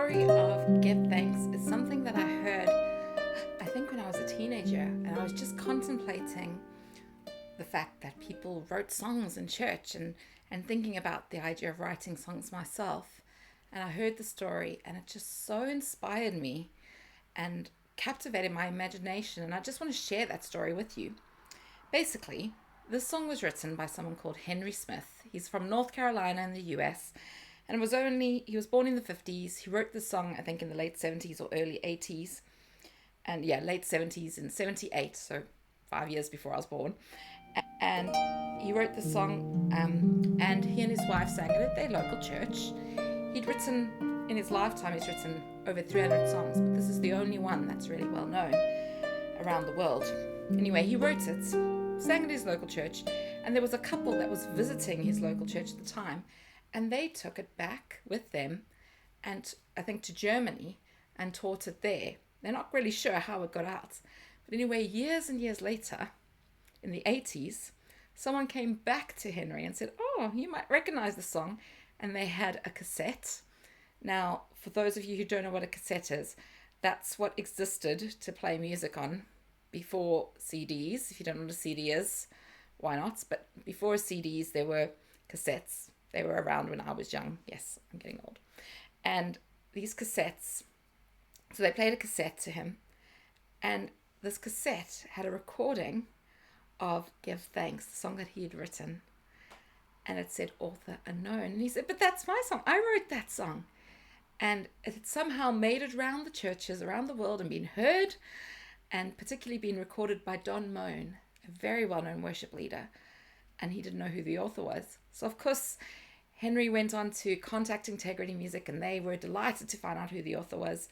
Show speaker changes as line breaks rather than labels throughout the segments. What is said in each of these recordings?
story of give thanks is something that I heard, I think, when I was a teenager, and I was just contemplating the fact that people wrote songs in church and thinking about the idea of writing songs myself. And I heard the story, and it just so inspired me and captivated my imagination. And I just want to share that story with you. Basically, this song was written by someone called Henry Smith. He's from North Carolina in the US. And he was born in the 50s. He wrote this song, I think, in the late 70s or early 80s. And yeah, late 70s in 78, so 5 years before I was born. And he wrote the song, and he and his wife sang it at their local church. In his lifetime, he's written over 300 songs, but this is the only one that's really well known around the world. Anyway, he wrote it, sang at his local church, and there was a couple that was visiting his local church at the time, and they took it back with them, and I think to Germany, and taught it there. They're not really sure how it got out. But anyway, years and years later, in the 80s, someone came back to Henry and said, "Oh, you might recognize the song." And they had a cassette. Now, for those of you who don't know what a cassette is, that's what existed to play music on before CDs. If you don't know what a CD is, why not? But before CDs, there were cassettes. They were around when I was young. Yes, I'm getting old. And these cassettes, so they played a cassette to him, and this cassette had a recording of Give Thanks, the song that he had written. And it said author unknown. And he said, "But that's my song. I wrote that song." And it had somehow made it around the churches around the world and been heard, and particularly been recorded by Don Moen, a very well-known worship leader. And he didn't know who the author was. So, of course, Henry went on to contact Integrity Music, and they were delighted to find out who the author was.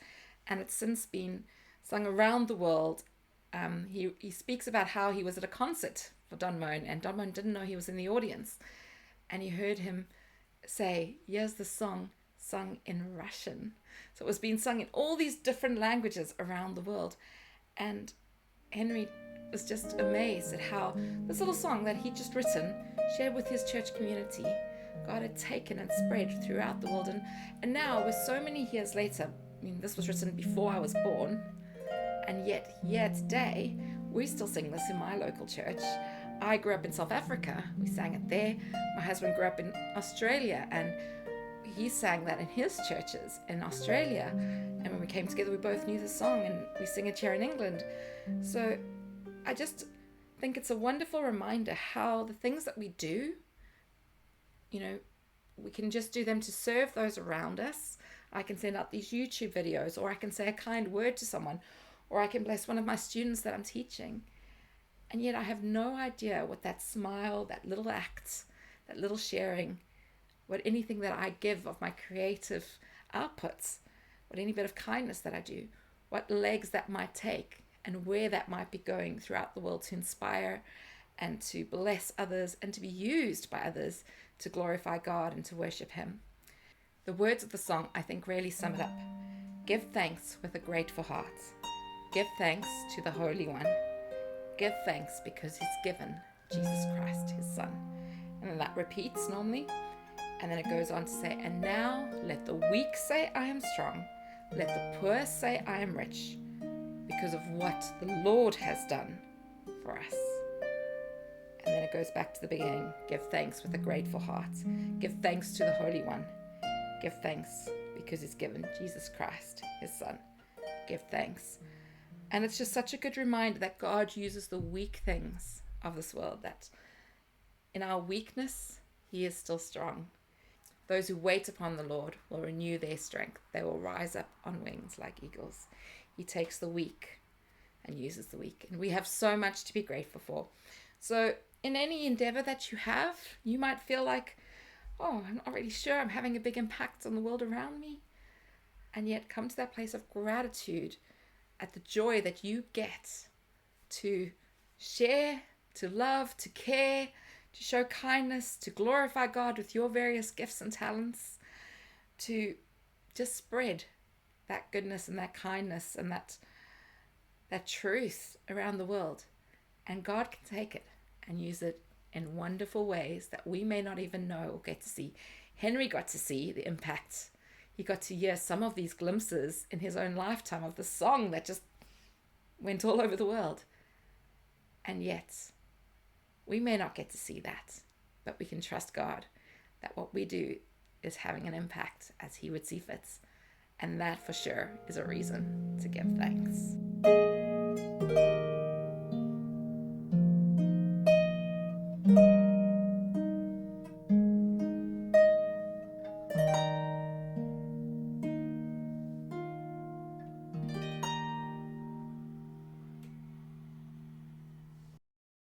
And it's since been sung around the world. He speaks about how he was at a concert for Don Moen, and Don Moen didn't know he was in the audience. And he heard him say, "Here's the song sung in Russian." So it was being sung in all these different languages around the world. And Henry was just amazed at how this little song that he'd just written, shared with his church community, God had taken and spread throughout the world. And now, with so many years later, I mean, this was written before I was born, and yet here today, we still sing this in my local church. I grew up in South Africa. We sang it there. My husband grew up in Australia, and he sang that in his churches in Australia. And when we came together, we both knew the song, and we sing it here in England. So I just think it's a wonderful reminder how the things that we do, we can just do them to serve those around us. I can send out these YouTube videos, or I can say a kind word to someone, or I can bless one of my students that I'm teaching. And yet I have no idea what that smile, that little act, that little sharing, what anything that I give of my creative outputs, what any bit of kindness that I do, what legs that might take, and where that might be going throughout the world to inspire and to bless others and to be used by others to glorify God and to worship Him. The words of the song, I think, really sum it up. Give thanks with a grateful heart. Give thanks to the Holy One. Give thanks because He's given Jesus Christ, His Son. And then that repeats normally. And then it goes on to say, and now let the weak say, I am strong. Let the poor say, I am rich, because of what the Lord has done for us. And then it goes back to the beginning. Give thanks with a grateful heart. Give thanks to the Holy One. Give thanks because He's given Jesus Christ, His Son. Give thanks. And it's just such a good reminder that God uses the weak things of this world, that in our weakness, He is still strong. Those who wait upon the Lord will renew their strength. They will rise up on wings like eagles. He takes the weak and uses the weak. And we have so much to be grateful for. So in any endeavor that you have, you might feel like, oh, I'm not really sure I'm having a big impact on the world around me. And yet come to that place of gratitude at the joy that you get to share, to love, to care, to show kindness, to glorify God with your various gifts and talents, to just spread that goodness and that kindness and that truth around the world. And God can take it and use it in wonderful ways that we may not even know or get to see. Henry got to see the impact. he got to hear some of these glimpses in his own lifetime of the song that just went all over the world. And yet, we may not get to see that, but we can trust God that what we do is having an impact as he would see fit. And that for sure is a reason to give thanks.